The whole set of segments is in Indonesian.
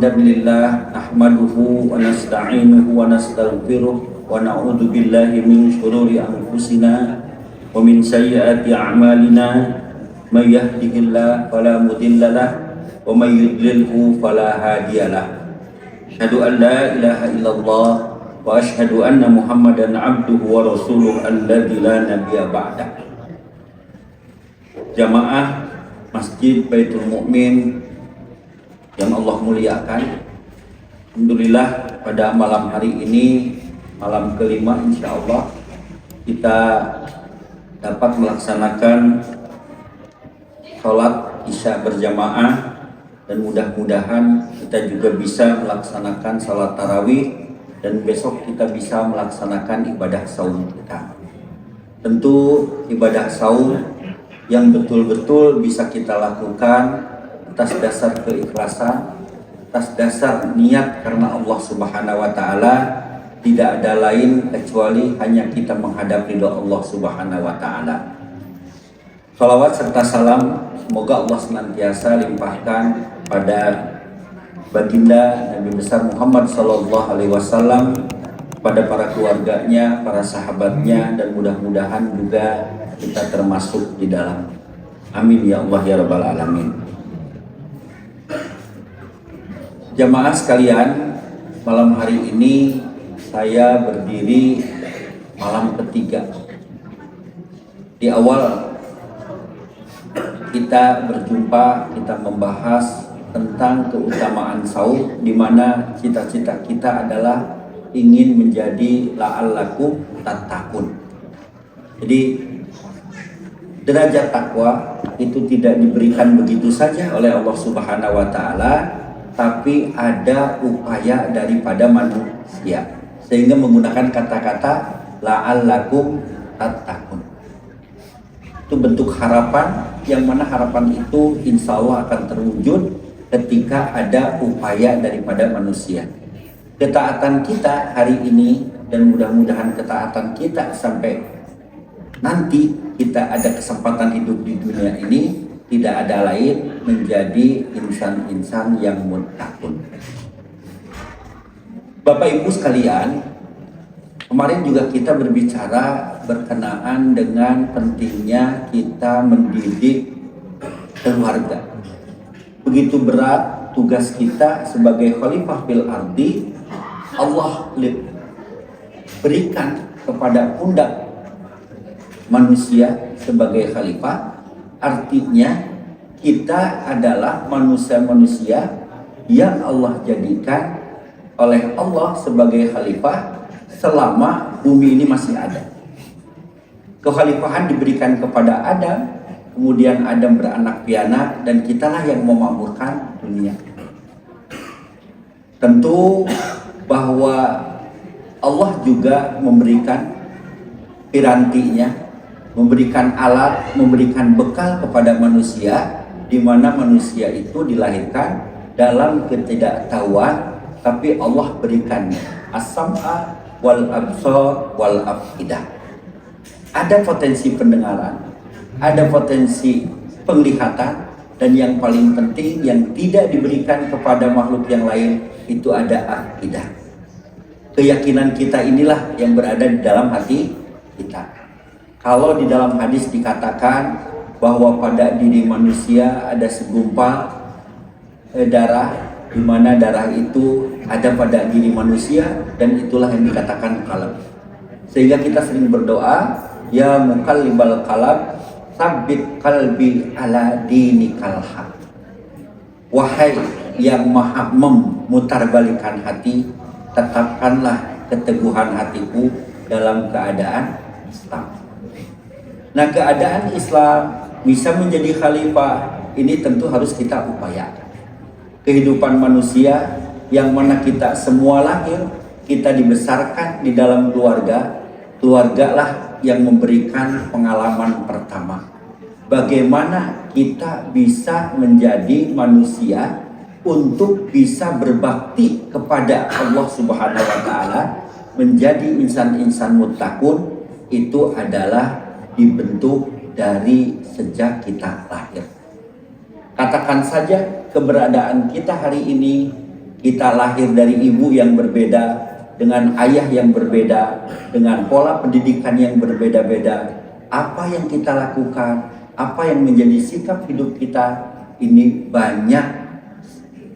hamdalillah nahmaduhu wa nasta'inuhu wa nastaghfiruh wa na'udzu billahi min shururi anfusina wa min sayyiati a'malina may yahdihillahu fala mudhillalah wa may yudlilhu fala hadiyalah. Asyhadu an la ilaha illallah wa asyhadu anna Muhammadan abduhu wa rasuluh alladzi la nabiyya ba'dah. Jamaah Masjid Baitul Mukmin yang Allah muliakan, alhamdulillah pada malam hari ini, malam kelima insya Allah kita dapat melaksanakan sholat isya berjamaah, dan mudah-mudahan kita juga bisa melaksanakan sholat tarawih, dan besok kita bisa melaksanakan ibadah saum kita. Tentu ibadah saum yang betul-betul bisa kita lakukan atas dasar keikhlasan, atas dasar niat karena Allah Subhanahu wa Ta'ala. Tidak ada lain kecuali hanya kita menghadap ridha Allah Subhanahu wa Ta'ala. Salawat serta salam semoga Allah senantiasa limpahkan pada baginda Nabi besar Muhammad sallallahu alaihi wasallam, pada para keluarganya, para sahabatnya, dan mudah-mudahan juga kita termasuk di dalam. Amin ya Allah ya rabbal alamin. Jamaah sekalian, malam hari ini saya berdiri malam ketiga. Di awal kita berjumpa, kita membahas tentang keutamaan saum, di mana cita-cita kita adalah ingin menjadi la'allakum tattaqun. Jadi derajat takwa itu tidak diberikan begitu saja oleh Allah Subhanahu wa Ta'ala, tapi ada upaya daripada manusia, sehingga menggunakan kata-kata la'allakum tattaqun. Itu bentuk harapan, yang mana harapan itu insya Allah akan terwujud ketika ada upaya daripada manusia. Ketaatan kita hari ini, dan mudah-mudahan ketaatan kita sampai nanti kita ada kesempatan hidup di dunia ini, tidak ada lain menjadi insan-insan yang muttaqun. Bapak Ibu sekalian, kemarin juga kita berbicara berkenaan dengan pentingnya kita mendidik keluarga. Begitu berat tugas kita sebagai khalifah fil ardi, Allah berikan kepada pundak manusia sebagai khalifah. Artinya kita adalah manusia-manusia yang Allah jadikan oleh Allah sebagai khalifah selama bumi ini masih ada. Kekhalifahan diberikan kepada Adam, kemudian Adam beranak pianak, dan kitalah yang memakmurkan dunia. Tentu bahwa Allah juga memberikan pirantinya, memberikan alat, memberikan bekal kepada manusia, di mana manusia itu dilahirkan dalam ketidaktahuan, tapi Allah berikan as-sam'a wal absar wal afidah. Ada potensi pendengaran, ada potensi penglihatan, dan yang paling penting yang tidak diberikan kepada makhluk yang lain itu ada akidah. Keyakinan kita inilah yang berada di dalam hati kita. Kalau di dalam hadis dikatakan bahwa pada diri manusia ada segumpal darah, di mana darah itu ada pada diri manusia, dan itulah yang dikatakan qalb. Sehingga kita sering berdoa, ya muqallibal qalb, tsabbit qalbi ala dinikal haq. Wahai yang maha memutarbalikan hati, tetapkanlah keteguhan hatiku dalam keadaan Islam. Nah, keadaan Islam bisa menjadi khalifah ini tentu harus kita upayakan. Kehidupan manusia yang mana kita semua lahir, kita dibesarkan di dalam keluarga, keluargalah yang memberikan pengalaman pertama. Bagaimana kita bisa menjadi manusia untuk bisa berbakti kepada Allah Subhanahu wa Ta'ala, menjadi insan-insan muttaqun, itu adalah dibentuk dari sejak kita lahir. Katakan saja keberadaan kita hari ini kita lahir dari ibu yang berbeda, dengan ayah yang berbeda, dengan pola pendidikan yang berbeda-beda. Apa yang kita lakukan, apa yang menjadi sikap hidup kita, ini banyak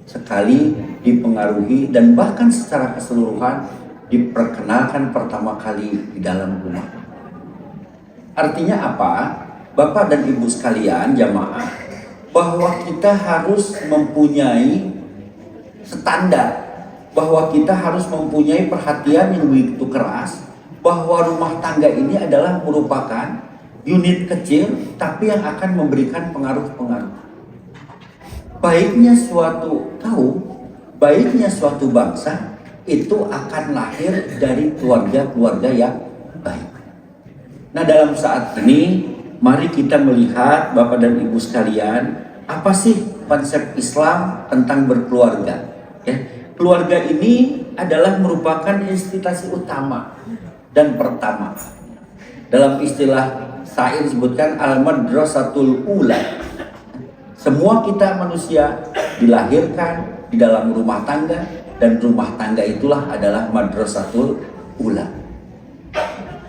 sekali dipengaruhi dan bahkan secara keseluruhan diperkenalkan pertama kali di dalam rumah. Artinya apa? Bapak dan Ibu sekalian, jamaah, bahwa kita harus mempunyai standar, bahwa kita harus mempunyai perhatian yang begitu keras, bahwa rumah tangga ini adalah merupakan unit kecil tapi yang akan memberikan pengaruh-pengaruh. Baiknya suatu kaum, baiknya suatu bangsa itu akan lahir dari keluarga-keluarga yang baik. Nah, dalam saat ini mari kita melihat Bapak dan Ibu sekalian, apa sih konsep Islam tentang berkeluarga? Ya, keluarga ini adalah merupakan institusi utama dan pertama. Dalam istilah sains disebutkan al-madrasatul ula. Semua kita manusia dilahirkan di dalam rumah tangga, dan rumah tangga itulah adalah madrasatul ula.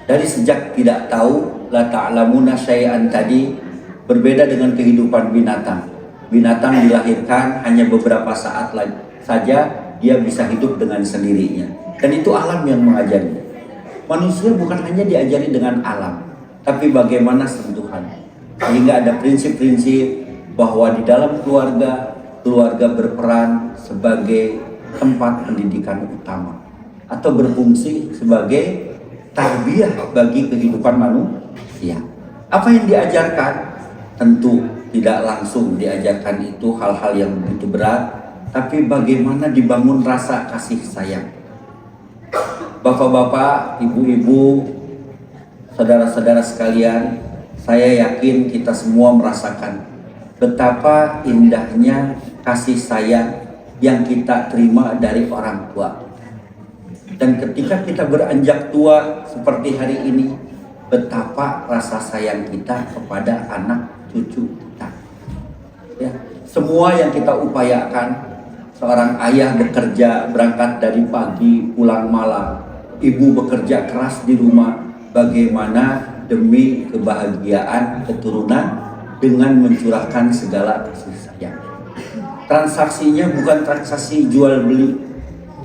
Dari sejak tidak tahu, la ta'lamuna syai'an tadi berbeda dengan kehidupan binatang. Binatang dilahirkan hanya beberapa saat lagi saja dia bisa hidup dengan sendirinya, dan itu alam yang mengajari. Manusia bukan hanya diajari dengan alam, tapi bagaimana sentuhan, sehingga ada prinsip-prinsip bahwa di dalam keluarga, keluarga berperan sebagai tempat pendidikan utama atau berfungsi sebagai tarbiyah bagi kehidupan manusia. Apa yang diajarkan? Tentu tidak langsung diajarkan itu hal-hal yang begitu berat, tapi bagaimana dibangun rasa kasih sayang. Bapak-bapak, ibu-ibu, saudara-saudara sekalian, saya yakin kita semua merasakan betapa indahnya kasih sayang yang kita terima dari orang tua. Dan ketika kita beranjak tua seperti hari ini, betapa rasa sayang kita kepada anak cucu kita. Ya, semua yang kita upayakan, seorang ayah bekerja berangkat dari pagi pulang malam, ibu bekerja keras di rumah, bagaimana demi kebahagiaan keturunan dengan mencurahkan segala kasih sayang. Transaksinya bukan transaksi jual beli,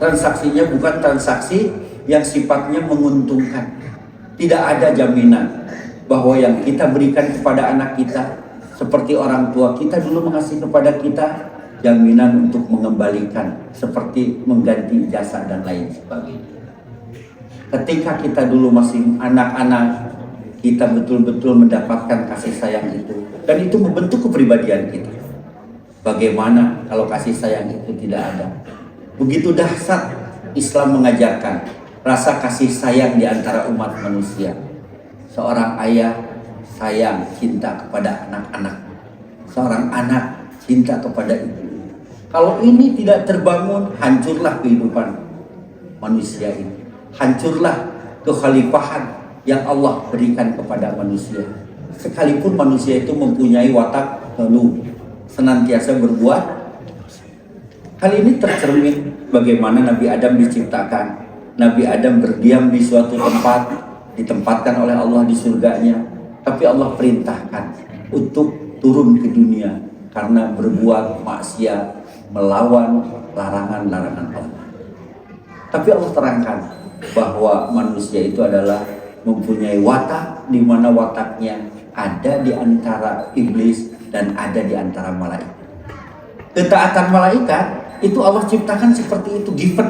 transaksinya bukan transaksi yang sifatnya menguntungkan. Tidak ada jaminan bahwa yang kita berikan kepada anak kita, seperti orang tua kita dulu mengasihi kepada kita, jaminan untuk mengembalikan seperti mengganti jasa dan lain sebagainya. Ketika kita dulu masih anak-anak, kita betul-betul mendapatkan kasih sayang itu, dan itu membentuk kepribadian kita. Bagaimana kalau kasih sayang itu tidak ada? Begitu dahsyat Islam mengajarkan rasa kasih sayang di antara umat manusia. Seorang ayah sayang, cinta kepada anak-anak. Seorang anak cinta kepada ibu. Kalau ini tidak terbangun, hancurlah kehidupan manusia ini. Hancurlah kekhalifahan yang Allah berikan kepada manusia. Sekalipun manusia itu mempunyai watak ngeluh, senantiasa berbuat. Hal ini tercermin bagaimana Nabi Adam diciptakan. Nabi Adam berdiam di suatu tempat, ditempatkan oleh Allah di surganya, tapi Allah perintahkan untuk turun ke dunia karena berbuat maksiat, melawan larangan-larangan Allah. Tapi Allah terangkan bahwa manusia itu adalah mempunyai watak, di mana wataknya ada di antara iblis dan ada di antara malaikat. Ketaatan malaikat itu Allah ciptakan seperti itu, given,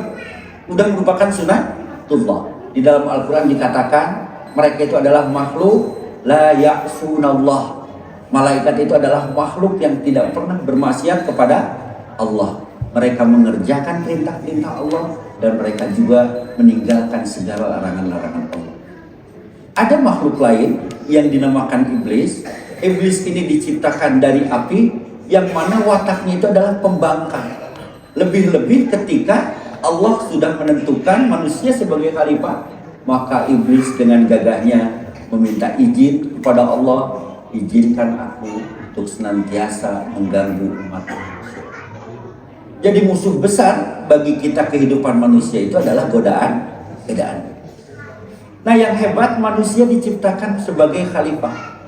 udah merupakan sunatullah. Di dalam Al-Quran dikatakan mereka itu adalah makhluk la ya'sunallah. Malaikat itu adalah makhluk yang tidak pernah bermaksiat kepada Allah. Mereka mengerjakan perintah-perintah Allah dan mereka juga meninggalkan segala larangan-larangan Allah. Ada makhluk lain yang dinamakan iblis. Iblis ini diciptakan dari api, yang mana wataknya itu adalah pembangkang. Lebih-lebih ketika Allah sudah menentukan manusia sebagai khalifah, maka iblis dengan gagahnya meminta izin kepada Allah, izinkan aku untuk senantiasa mengganggu umat manusia. Jadi musuh besar bagi kita kehidupan manusia itu adalah godaan. Nah, yang hebat, manusia diciptakan sebagai khalifah,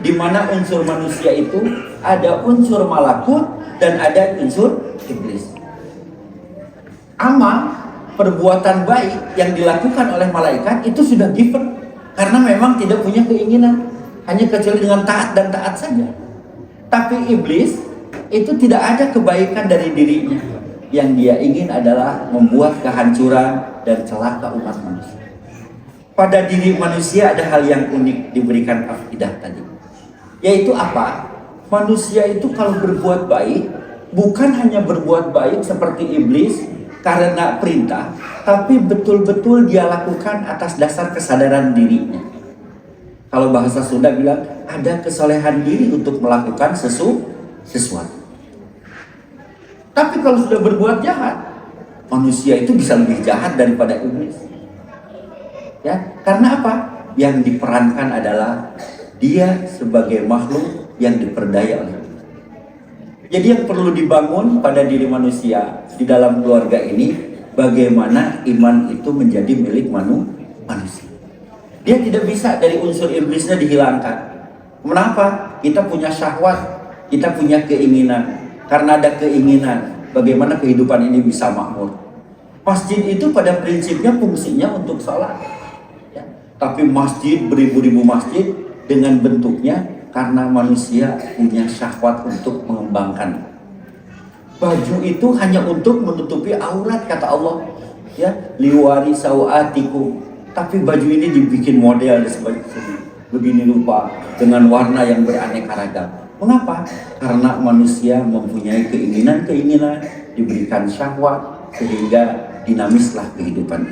di mana unsur manusia itu ada unsur malakut dan ada unsur iblis. Amal perbuatan baik yang dilakukan oleh malaikat itu sudah given, karena memang tidak punya keinginan, hanya kecuali dengan taat dan taat saja. Tapi iblis itu tidak ada kebaikan dari dirinya, yang dia ingin adalah membuat kehancuran dan celaka umat manusia. Pada diri manusia ada hal yang unik diberikan akidah tadi, yaitu apa? Manusia itu kalau berbuat baik, bukan hanya berbuat baik seperti iblis karena perintah, tapi betul-betul dia lakukan atas dasar kesadaran dirinya. Kalau bahasa Sunda bilang, ada kesolehan diri untuk melakukan sesuatu. Tapi kalau sudah berbuat jahat, manusia itu bisa lebih jahat daripada iblis. Ya, karena apa? Yang diperankan adalah dia sebagai makhluk yang diperdaya oleh Allah. Jadi yang perlu dibangun pada diri manusia di dalam keluarga ini, bagaimana iman itu menjadi milik manusia. Dia tidak bisa dari unsur iblisnya dihilangkan. Kenapa? Kita punya syahwat, kita punya keinginan. Karena ada keinginan, bagaimana kehidupan ini bisa makmur. Masjid itu pada prinsipnya fungsinya untuk sholat. Ya. Tapi masjid, beribu-ribu masjid dengan bentuknya karena manusia punya syahwat untuk mengembangkan. Baju itu hanya untuk menutupi aurat, kata Allah. Ya, liwari sawatikum. Tapi baju ini dibikin model begini rupa dengan warna yang beraneka ragam. Mengapa? Karena manusia mempunyai keinginan-keinginan, diberikan syahwat, sehingga dinamislah kehidupan.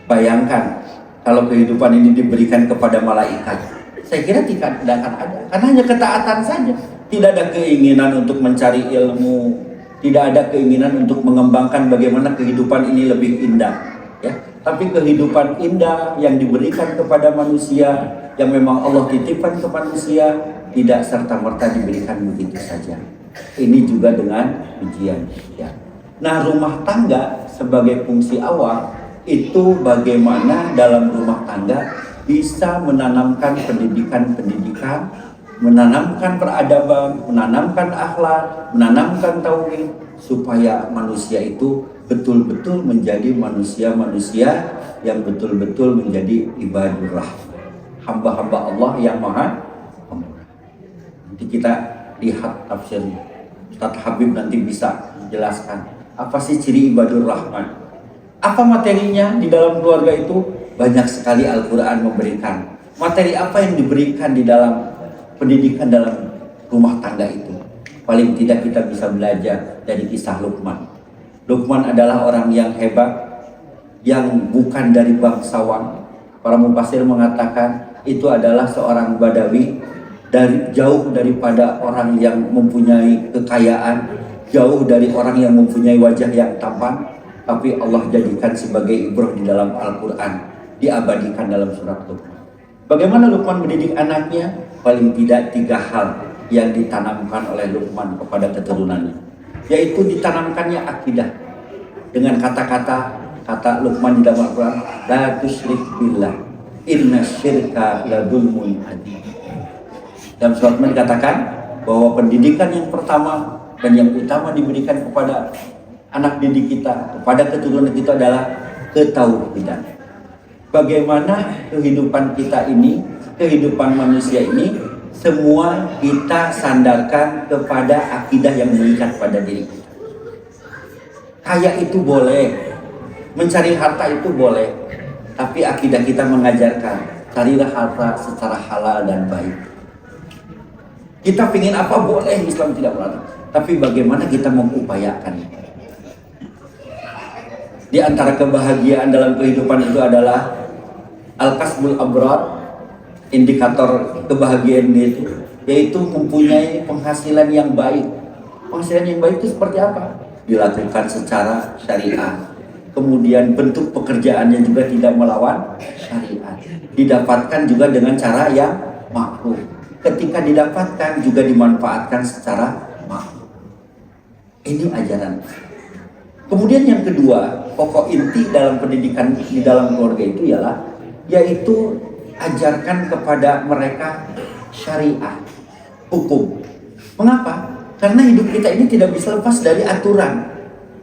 Bayangkan kalau kehidupan ini diberikan kepada malaikat, saya kira tidak akan ada, karena hanya ketaatan saja. Tidak ada keinginan untuk mencari ilmu, tidak ada keinginan untuk mengembangkan bagaimana kehidupan ini lebih indah, ya. Tapi kehidupan indah yang diberikan kepada manusia, yang memang Allah titipkan ke manusia, tidak serta-merta diberikan begitu saja. Ini juga dengan ujian. Ya. Nah, rumah tangga sebagai fungsi awal itu bagaimana dalam rumah tangga bisa menanamkan pendidikan, menanamkan peradaban, menanamkan akhlak, menanamkan tauhid, supaya manusia itu betul-betul menjadi manusia-manusia yang betul-betul menjadi ibadur rahman, hamba-hamba Allah yang maha pemurah. Nanti kita lihat tafsirnya. Ustaz Habib nanti bisa menjelaskan apa sih ciri ibadur rahman. Apa materinya di dalam keluarga itu? Banyak sekali Al-Quran memberikan. Materi apa yang diberikan di dalam pendidikan dalam rumah tangga itu? Paling tidak kita bisa belajar dari kisah Luqman. Luqman adalah orang yang hebat, yang bukan dari bangsawan. Para mufassir mengatakan itu adalah seorang Badawi, jauh daripada orang yang mempunyai kekayaan, jauh dari orang yang mempunyai wajah yang tampan, tapi Allah jadikan sebagai ibrah di dalam Al-Quran, diabadikan dalam surat Luqman. Bagaimana Luqman mendidik anaknya? Paling tidak 3 hal yang ditanamkan oleh Luqman kepada keturunannya, yaitu ditanamkannya akidah dengan kata Luqman di dalam Al-Quran, la tusyrik billah inna syirka la dzulmun adzim. Dalam surat Luqman dikatakan bahwa pendidikan yang pertama dan yang utama diberikan kepada anak didik kita, kepada keturunan kita adalah ketauhidan. Bagaimana kehidupan kita ini, kehidupan manusia ini, semua kita sandarkan kepada akidah yang mengikat pada diri kita. Kaya itu boleh, mencari harta itu boleh, tapi akidah kita mengajarkan carilah harta secara halal dan baik. Kita pingin apa boleh, Islam tidak melarang, tapi bagaimana kita mengupayakan. Di antara kebahagiaan dalam kehidupan itu adalah al-kasbul abrar. Indikator kebahagiaan itu yaitu mempunyai penghasilan yang baik. Penghasilan yang baik itu seperti apa? Dilakukan secara syariat. Kemudian bentuk pekerjaannya juga tidak melawan syariat. Didapatkan juga dengan cara yang makruh. Ketika didapatkan juga dimanfaatkan secara makruh. Ini ajaran. Kemudian yang kedua, pokok inti dalam pendidikan di dalam keluarga itu ialah yaitu ajarkan kepada mereka syariah, hukum. Mengapa? Karena hidup kita ini tidak bisa lepas dari aturan.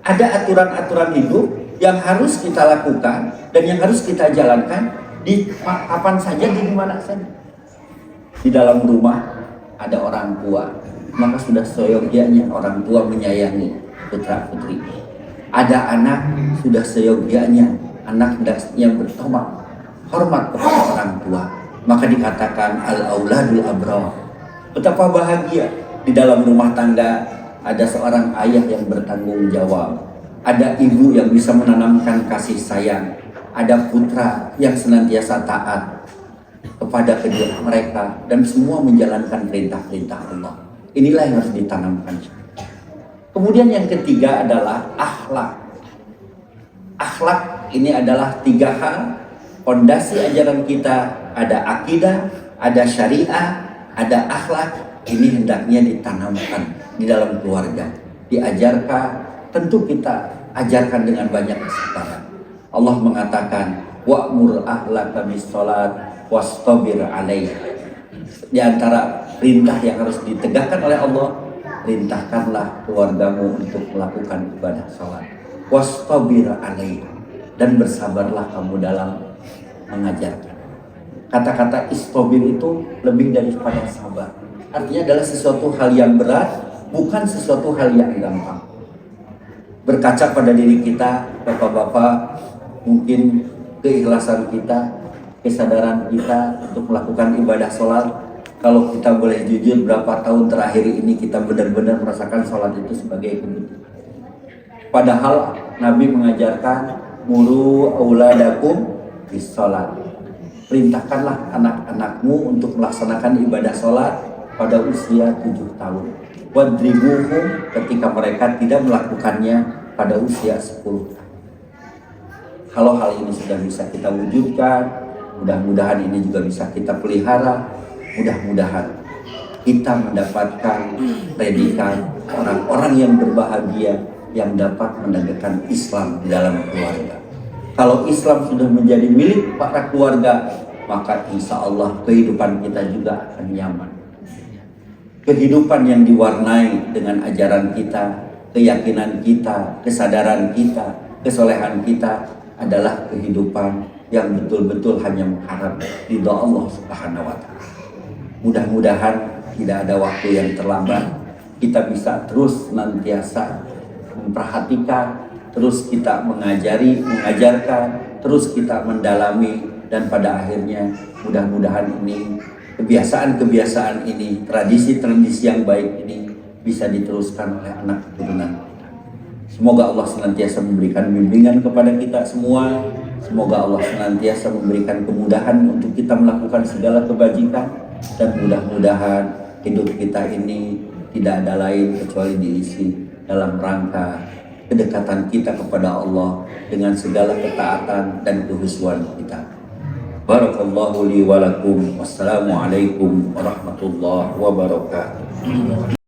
Ada aturan-aturan hidup yang harus kita lakukan dan yang harus kita jalankan di kapan saja, di mana saja. Di dalam rumah ada orang tua, maka sudah seyogyanya orang tua menyayangi putra-putri. Ada anak, sudah seyogyanya anak hendaknya bertobat, hormat kepada orang tua. Maka dikatakan al-auladul abrar. Betapa bahagia di dalam rumah tangga ada seorang ayah yang bertanggung jawab, ada ibu yang bisa menanamkan kasih sayang, ada putra yang senantiasa taat kepada kedua mereka dan semua menjalankan perintah-perintah Allah. Inilah yang harus ditanamkan. Kemudian yang ketiga adalah akhlak. Akhlak ini adalah 3 hal. Fondasi ajaran kita ada akidah, ada syariah, ada akhlak. Ini hendaknya ditanamkan di dalam keluarga, diajarkan. Tentu kita ajarkan dengan banyak kesabaran. Allah mengatakan wa'mur ahlaka bis-shalat wastabir 'alaiha. Di antara perintah yang harus ditegakkan oleh Allah, perintahkanlah keluargamu untuk melakukan ibadah salat. Wastabir 'alaiha, dan bersabarlah kamu dalam mengajarkan. Kata-kata istabir itu lebih daripada sabar. Artinya adalah sesuatu hal yang berat, bukan sesuatu hal yang gampang. Berkaca pada diri kita, bapak-bapak, mungkin keikhlasan kita, kesadaran kita untuk melakukan ibadah sholat. Kalau kita boleh jujur, berapa tahun terakhir ini kita benar-benar merasakan sholat itu sebagai kebutuhan. Padahal Nabi mengajarkan muru auladakum bis sholat. Perintahkanlah anak-anakmu untuk melaksanakan ibadah sholat pada usia 7 tahun. Wadribuhum, ketika mereka tidak melakukannya pada usia 10 tahun. Kalau hal ini sudah bisa kita wujudkan, mudah-mudahan ini juga bisa kita pelihara. Mudah-mudahan kita mendapatkan predikat orang-orang yang berbahagia yang dapat menegakkan Islam di dalam keluarga. Kalau Islam sudah menjadi milik para keluarga, maka insya Allah kehidupan kita juga akan nyaman. Kehidupan yang diwarnai dengan ajaran kita, keyakinan kita, kesadaran kita, kesolehan kita adalah kehidupan yang betul-betul hanya mengharap ridha Allah Subhanahu wa Ta'ala. Mudah-mudahan tidak ada waktu yang terlambat, kita bisa terus senantiasa memperhatikan, terus kita mengajari, mengajarkan, terus kita mendalami, dan pada akhirnya mudah-mudahan ini kebiasaan-kebiasaan ini, tradisi-tradisi yang baik ini bisa diteruskan oleh anak keturunan kita. Semoga Allah senantiasa memberikan bimbingan kepada kita semua. Semoga Allah senantiasa memberikan kemudahan untuk kita melakukan segala kebajikan, dan mudah-mudahan hidup kita ini tidak ada lain kecuali diisi dalam rangka kedekatan kita kepada Allah dengan segala ketaatan dan kehusuan kita. Barakallahu li wa lakum. Wassalamualaikum warahmatullahi wabarakatuh.